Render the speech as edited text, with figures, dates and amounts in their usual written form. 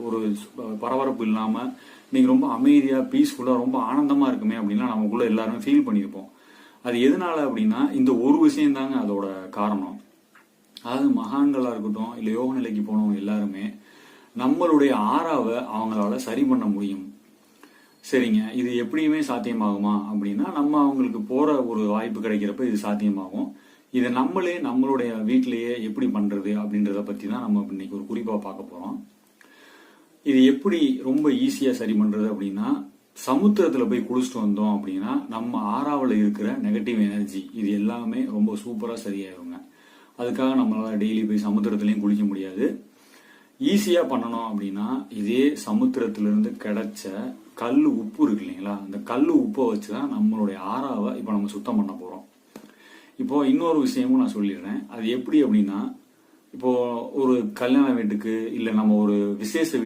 ஒரு பரபரப்பு இல்லாமல் இன்னைக்கு ரொம்ப அமைதியாக பீஸ்ஃபுல்லாக ரொம்ப ஆனந்தமாக இருக்குமே அப்படின்னா நமக்குள்ள எல்லாருமே ஃபீல் பண்ணியிருப்போம். அது எதனால அப்படின்னா இந்த ஒரு விஷயம் தாங்க அதோட காரணம். அதாவது மகான்களாக இருக்கட்டும் இல்லை யோக நிலைக்கு போனவங்க எல்லாருமே நம்மளுடைய ஆறாவை அவங்களால சரி பண்ண முடியும். சரிங்க, இது எப்படியுமே சாத்தியமாகுமா அப்படின்னா நம்ம அவங்களுக்கு போற ஒரு வாய்ப்பு கிடைக்கிறப்ப இது சாத்தியமாகும். இதை நம்மளே நம்மளுடைய வீட்டிலேயே எப்படி பண்றது அப்படின்றத பத்தி தான் நம்ம இன்னைக்கு ஒரு குறிப்பா பார்க்க போறோம். இது எப்படி ரொம்ப ஈஸியா சரி பண்றது அப்படின்னா, சமுத்திரத்துல போய் குளிச்சுட்டு வந்தோம் அப்படின்னா நம்ம ஆறாவில் இருக்கிற நெகட்டிவ் எனர்ஜி இது எல்லாமே ரொம்ப சூப்பரா சரியாயிருங்க. அதுக்காக நம்மளால டெய்லி போய் சமுத்திரத்திலையும் குளிக்க முடியாது. ஈஸியா பண்ணணும் அப்படின்னா இதே சமுத்திரத்திலிருந்து கிடைச்ச கல் உப்பு இருக்கு இல்லைங்களா, அந்த கல் உப்பை வச்சுதான் நம்மளுடைய ஆறாவை இப்ப நம்ம சுத்தம் பண்ண போறோம். இப்போ இன்னொரு விஷயமும் நான் சொல்லிடுறேன். அது எப்படி அப்படின்னா, இப்போ ஒரு கல்யாண வீட்டுக்கு இல்ல நம்ம ஒரு விசேஷ